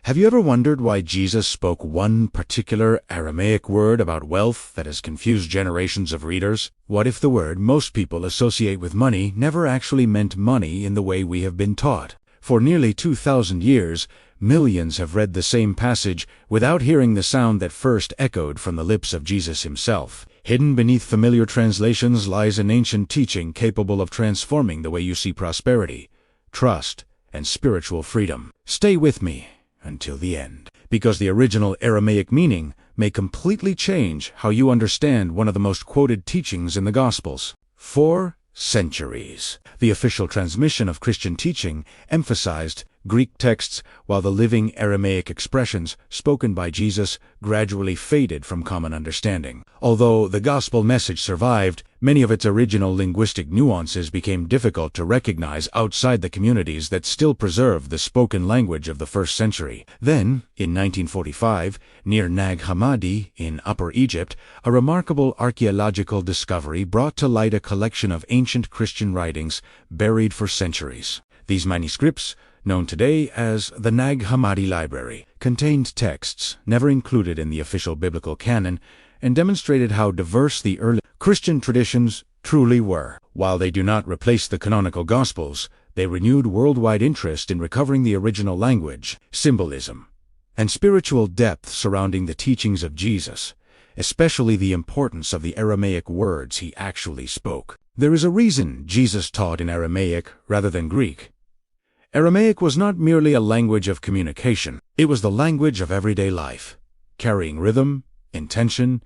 Have you ever wondered why Jesus spoke one particular Aramaic word about wealth that has confused generations of readers? What if the word most people associate with money never actually meant money in the way we have been taught? For nearly 2,000 years, millions have read the same passage without hearing the sound that first echoed from the lips of Jesus himself. Hidden beneath familiar translations lies an ancient teaching capable of transforming the way you see prosperity, trust, and spiritual freedom. Stay with me until the end, because the original Aramaic meaning may completely change how you understand one of the most quoted teachings in the Gospels. 4 centuries. The official transmission of Christian teaching emphasized Greek texts, while the living Aramaic expressions spoken by Jesus gradually faded from common understanding. Although the gospel message survived, many of its original linguistic nuances became difficult to recognize outside the communities that still preserved the spoken language of the first century. Then, in 1945, near Nag Hammadi in Upper Egypt, a remarkable archaeological discovery brought to light a collection of ancient Christian writings buried for centuries. These manuscripts, known today as the Nag Hammadi Library, contained texts never included in the official biblical canon and demonstrated how diverse the early Christian traditions truly were. While they do not replace the canonical Gospels, they renewed worldwide interest in recovering the original language, symbolism, and spiritual depth surrounding the teachings of Jesus, especially the importance of the Aramaic words he actually spoke. There is a reason Jesus taught in Aramaic rather than Greek. Aramaic was not merely a language of communication, it was the language of everyday life, carrying rhythm, intention,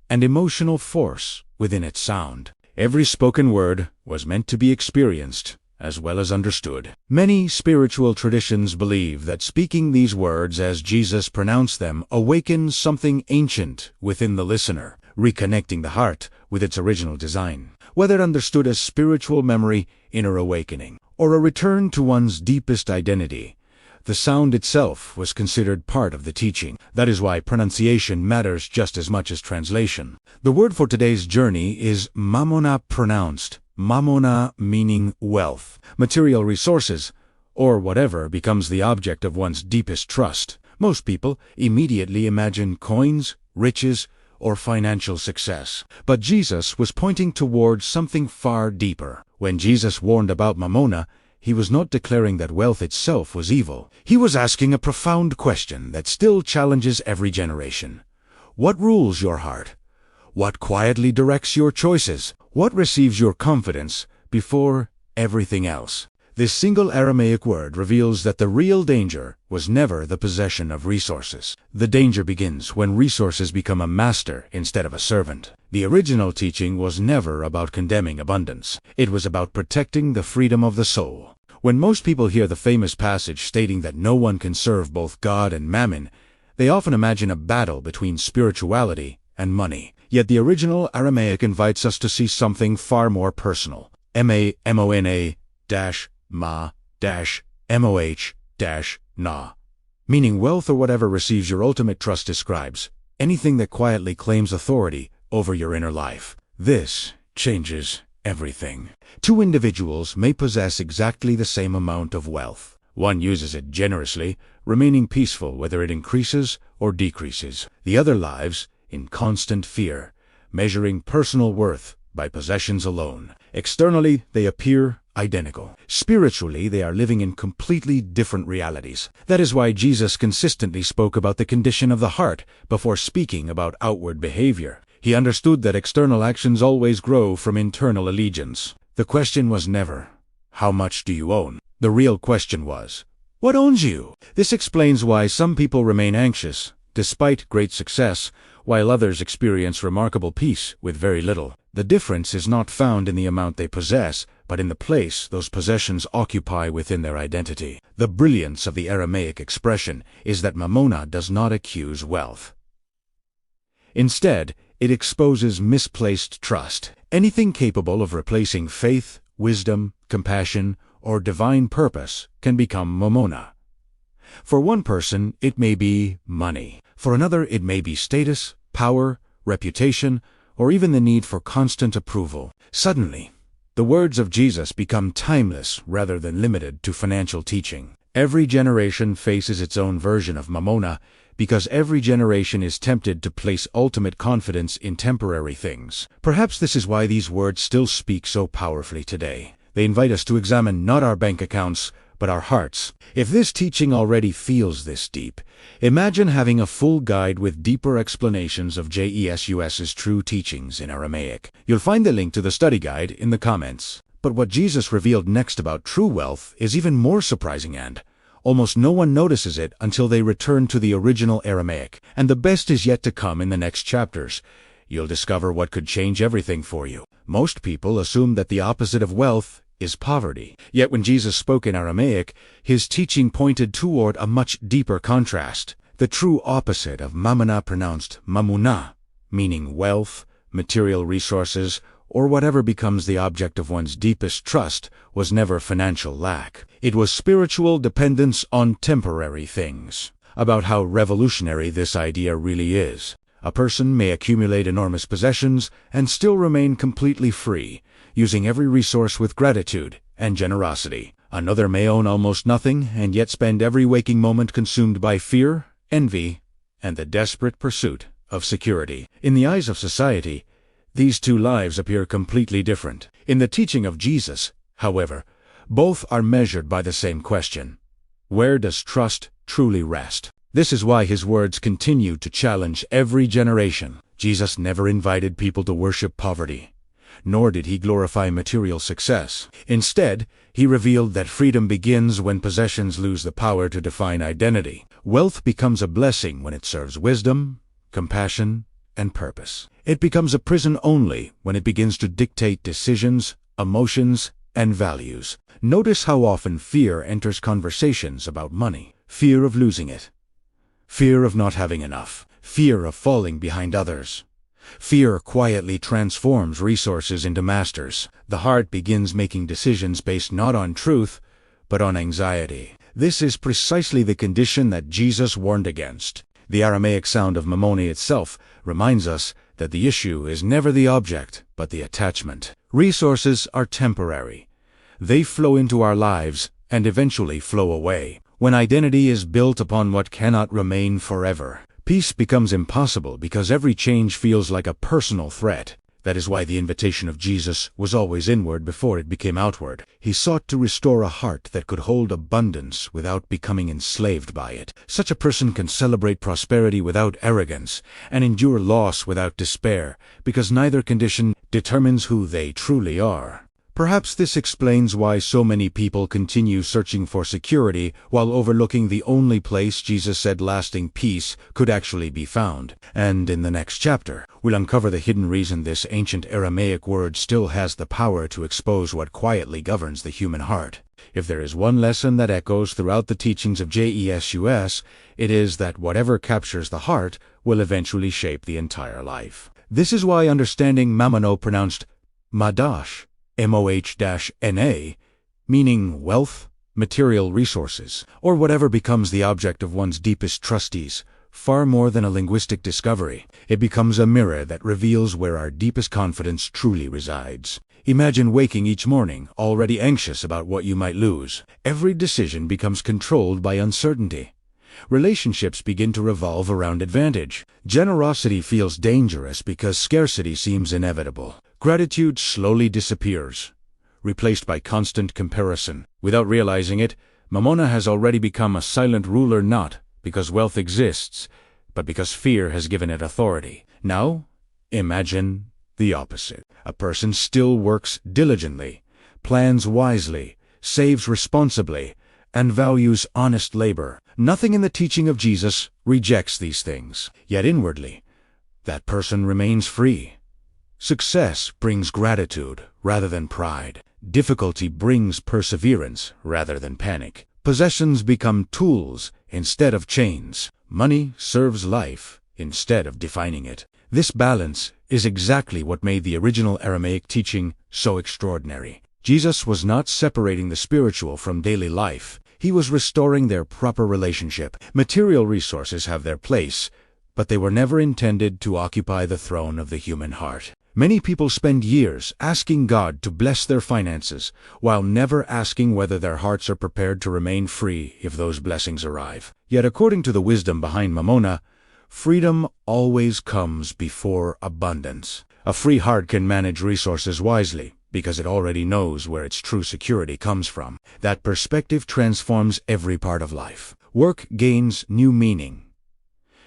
and emotional force within its sound. Every spoken word was meant to be experienced as well as understood. Many spiritual traditions believe that speaking these words as Jesus pronounced them awakens something ancient within the listener, reconnecting the heart with its original design. Whether understood as spiritual memory, inner awakening, or a return to one's deepest identity, the sound itself was considered part of the teaching. That is why pronunciation matters just as much as translation. The word for today's journey is Mamona, pronounced Mamona, meaning wealth, material resources, or whatever becomes the object of one's deepest trust. Most people immediately imagine coins, riches, or financial success. But Jesus was pointing towards something far deeper. When Jesus warned about Mamona, he was not declaring that wealth itself was evil. He was asking a profound question that still challenges every generation. What rules your heart? What quietly directs your choices? What receives your confidence before everything else? This single Aramaic word reveals that the real danger was never the possession of resources. The danger begins when resources become a master instead of a servant. The original teaching was never about condemning abundance. It was about protecting the freedom of the soul. When most people hear the famous passage stating that no one can serve both God and mammon, they often imagine a battle between spirituality and money. Yet the original Aramaic invites us to see something far more personal. Ma-moh-na, meaning wealth or whatever receives your ultimate trust describes anything that quietly claims authority over your inner life. This changes everything. Two individuals may possess exactly the same amount of wealth. One uses it generously, remaining peaceful whether it increases or decreases. The other lives in constant fear, measuring personal worth by possessions alone. Externally, they appear identical. Spiritually, they are living in completely different realities. That is why Jesus consistently spoke about the condition of the heart before speaking about outward behavior. He understood that external actions always grow from internal allegiance. The question was never, how much do you own? The real question was, what owns you? This explains why some people remain anxious, despite great success, while others experience remarkable peace with very little. The difference is not found in the amount they possess, but in the place those possessions occupy within their identity. The brilliance of the Aramaic expression is that Mamona does not accuse wealth. Instead, it exposes misplaced trust. Anything capable of replacing faith, wisdom, compassion, or divine purpose can become Mamona. For one person, it may be money. For another, it may be status, power, reputation, or even the need for constant approval. Suddenly, the words of Jesus become timeless rather than limited to financial teaching. Every generation faces its own version of Mamona, because every generation is tempted to place ultimate confidence in temporary things. Perhaps this is why these words still speak so powerfully today. They invite us to examine not our bank accounts, but our hearts. If this teaching already feels this deep, imagine having a full guide with deeper explanations of Jesus's true teachings in Aramaic. You'll find the link to the study guide in the comments. But what Jesus revealed next about true wealth is even more surprising, and almost no one notices it until they return to the original Aramaic. And the best is yet to come in the next chapters. You'll discover what could change everything for you. Most people assume that the opposite of wealth is poverty. Yet when Jesus spoke in Aramaic, his teaching pointed toward a much deeper contrast. The true opposite of Mamona, pronounced Mamuna, meaning wealth, material resources, or whatever becomes the object of one's deepest trust, was never financial lack. It was spiritual dependence on temporary things. About how revolutionary this idea really is. A person may accumulate enormous possessions and still remain completely free, using every resource with gratitude and generosity. Another may own almost nothing and yet spend every waking moment consumed by fear, envy, and the desperate pursuit of security. In the eyes of society, these two lives appear completely different. In the teaching of Jesus, however, both are measured by the same question: where does trust truly rest? This is why his words continue to challenge every generation. Jesus never invited people to worship poverty, nor did he glorify material success. Instead, he revealed that freedom begins when possessions lose the power to define identity. Wealth becomes a blessing when it serves wisdom, compassion, and purpose. It becomes a prison only when it begins to dictate decisions, emotions, and values. Notice how often fear enters conversations about money. Fear of losing it. Fear of not having enough. Fear of falling behind others. Fear quietly transforms resources into masters. The heart begins making decisions based not on truth, but on anxiety. This is precisely the condition that Jesus warned against. The Aramaic sound of Mamona itself reminds us that the issue is never the object, but the attachment. Resources are temporary. They flow into our lives and eventually flow away. When identity is built upon what cannot remain forever, peace becomes impossible because every change feels like a personal threat. That is why the invitation of Jesus was always inward before it became outward. He sought to restore a heart that could hold abundance without becoming enslaved by it. Such a person can celebrate prosperity without arrogance and endure loss without despair, because neither condition determines who they truly are. Perhaps this explains why so many people continue searching for security while overlooking the only place Jesus said lasting peace could actually be found. And in the next chapter, we'll uncover the hidden reason this ancient Aramaic word still has the power to expose what quietly governs the human heart. If there is one lesson that echoes throughout the teachings of Jesus, it is that whatever captures the heart will eventually shape the entire life. This is why understanding Mamona, pronounced Madash, M-O-H-N-A, meaning wealth, material resources, or whatever becomes the object of one's deepest trustees, far more than a linguistic discovery. It becomes a mirror that reveals where our deepest confidence truly resides. Imagine waking each morning already anxious about what you might lose. Every decision becomes controlled by uncertainty. Relationships begin to revolve around advantage. Generosity feels dangerous because scarcity seems inevitable. Gratitude slowly disappears, replaced by constant comparison. Without realizing it, Mamona has already become a silent ruler, not because wealth exists, but because fear has given it authority. Now, imagine the opposite. A person still works diligently, plans wisely, saves responsibly, and values honest labor. Nothing in the teaching of Jesus rejects these things. Yet inwardly, that person remains free. Success brings gratitude rather than pride. Difficulty brings perseverance rather than panic. Possessions become tools instead of chains. Money serves life instead of defining it. This balance is exactly what made the original Aramaic teaching so extraordinary. Jesus was not separating the spiritual from daily life. He was restoring their proper relationship. Material resources have their place, but they were never intended to occupy the throne of the human heart. Many people spend years asking God to bless their finances, while never asking whether their hearts are prepared to remain free if those blessings arrive. Yet according to the wisdom behind Mamona, freedom always comes before abundance. A free heart can manage resources wisely, because it already knows where its true security comes from. That perspective transforms every part of life. Work gains new meaning.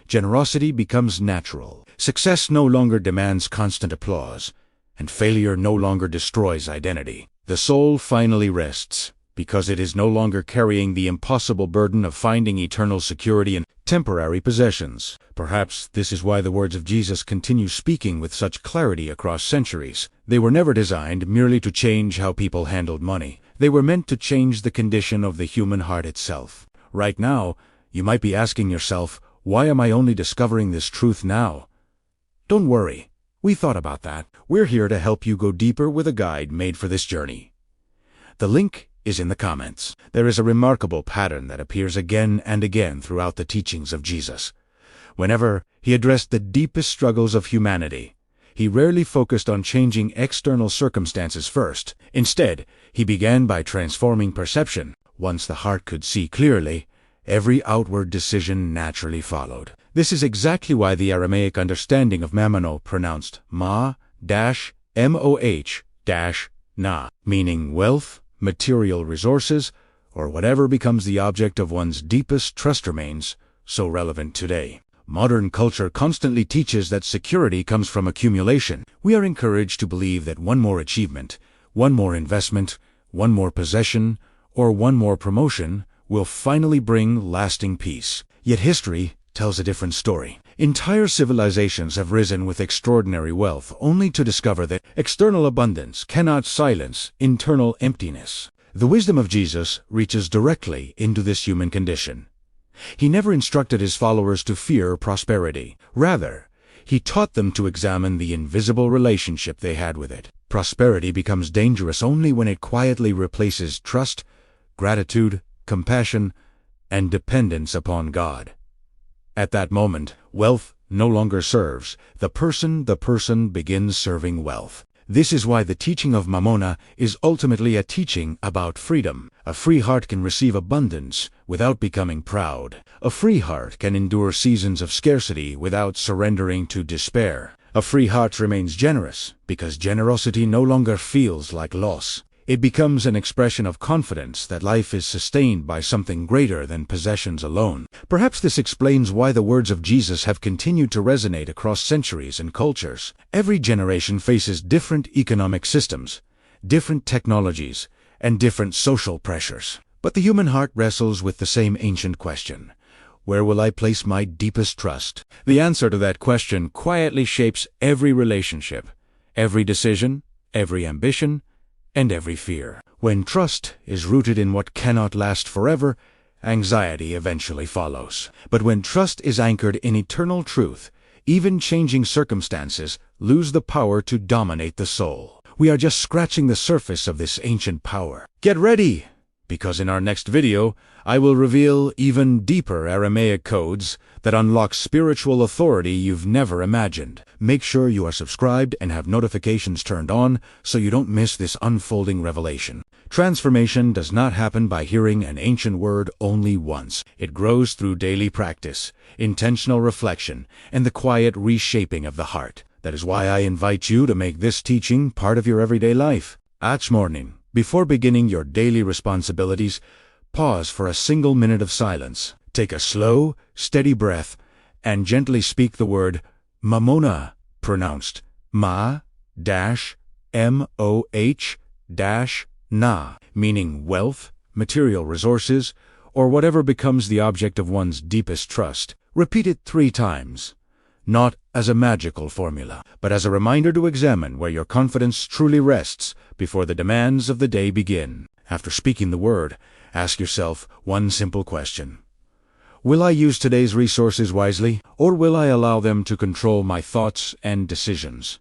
Generosity becomes natural. Success no longer demands constant applause, and failure no longer destroys identity. The soul finally rests, because it is no longer carrying the impossible burden of finding eternal security in temporary possessions. Perhaps this is why the words of Jesus continue speaking with such clarity across centuries. They were never designed merely to change how people handled money. They were meant to change the condition of the human heart itself. Right now, you might be asking yourself, why am I only discovering this truth now? Don't worry, we thought about that. We're here to help you go deeper with a guide made for this journey. The link is in the comments. There is a remarkable pattern that appears again and again throughout the teachings of Jesus. Whenever he addressed the deepest struggles of humanity, he rarely focused on changing external circumstances first. Instead, he began by transforming perception. Once the heart could see clearly, every outward decision naturally followed. This is exactly why the Aramaic understanding of Mamona pronounced ma-moh-na, meaning wealth, material resources, or whatever becomes the object of one's deepest trust remains so relevant today. Modern culture constantly teaches that security comes from accumulation. We are encouraged to believe that one more achievement, one more investment, one more possession, or one more promotion will finally bring lasting peace. Yet history tells a different story. Entire civilizations have risen with extraordinary wealth, only to discover that external abundance cannot silence internal emptiness. The wisdom of Jesus reaches directly into this human condition. He never instructed his followers to fear prosperity. Rather, he taught them to examine the invisible relationship they had with it. Prosperity becomes dangerous only when it quietly replaces trust, gratitude, compassion, and dependence upon God. At that moment, wealth no longer serves. The person begins serving wealth. This is why the teaching of Mamona is ultimately a teaching about freedom. A free heart can receive abundance without becoming proud. A free heart can endure seasons of scarcity without surrendering to despair. A free heart remains generous because generosity no longer feels like loss. It becomes an expression of confidence that life is sustained by something greater than possessions alone. Perhaps this explains why the words of Jesus have continued to resonate across centuries and cultures. Every generation faces different economic systems, different technologies, and different social pressures. But the human heart wrestles with the same ancient question: where will I place my deepest trust? The answer to that question quietly shapes every relationship, every decision, every ambition, and every fear. When trust is rooted in what cannot last forever, anxiety eventually follows. But when trust is anchored in eternal truth, even changing circumstances lose the power to dominate the soul. We are just scratching the surface of this ancient power. Get ready, because in our next video, I will reveal even deeper Aramaic codes that unlock spiritual authority you've never imagined. Make sure you are subscribed and have notifications turned on so you don't miss this unfolding revelation. Transformation does not happen by hearing an ancient word only once. It grows through daily practice, intentional reflection, and the quiet reshaping of the heart. That is why I invite you to make this teaching part of your everyday life. Each morning, before beginning your daily responsibilities, pause for a single minute of silence. Take a slow, steady breath and gently speak the word Mamona, pronounced ma-moh-na, meaning wealth, material resources, or whatever becomes the object of one's deepest trust. Repeat it 3 times, not as a magical formula, but as a reminder to examine where your confidence truly rests before the demands of the day begin. After speaking the word, ask yourself one simple question: will I use today's resources wisely, or will I allow them to control my thoughts and decisions?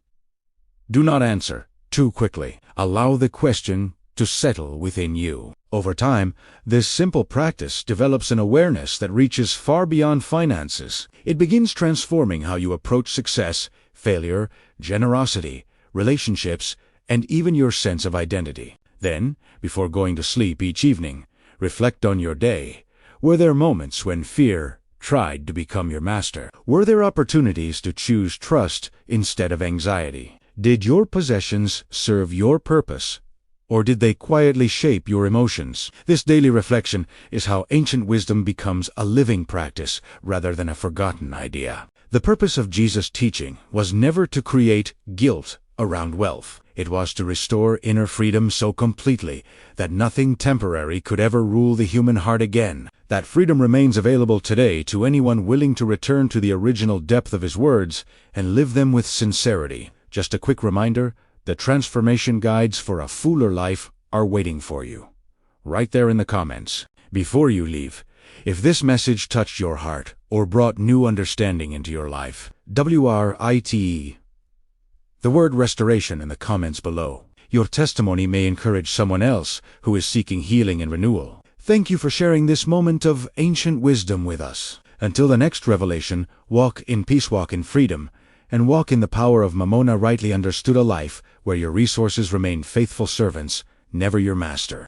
Do not answer too quickly. Allow the question to settle within you. Over time, this simple practice develops an awareness that reaches far beyond finances. It begins transforming how you approach success, failure, generosity, relationships, and even your sense of identity. Then, before going to sleep each evening, reflect on your day. Were there moments when fear tried to become your master? Were there opportunities to choose trust instead of anxiety? Did your possessions serve your purpose, or did they quietly shape your emotions? This daily reflection is how ancient wisdom becomes a living practice rather than a forgotten idea. The purpose of Jesus' teaching was never to create guilt around wealth. It was to restore inner freedom so completely that nothing temporary could ever rule the human heart again. That freedom remains available today to anyone willing to return to the original depth of his words and live them with sincerity. Just a quick reminder, the transformation guides for a fuller life are waiting for you, right there in the comments. Before you leave, if this message touched your heart or brought new understanding into your life, WRITE the word restoration in the comments below. Your testimony may encourage someone else who is seeking healing and renewal. Thank you for sharing this moment of ancient wisdom with us. Until the next revelation, walk in peace, walk in freedom, and walk in the power of Mamona, rightly understood, a life where your resources remain faithful servants, never your master.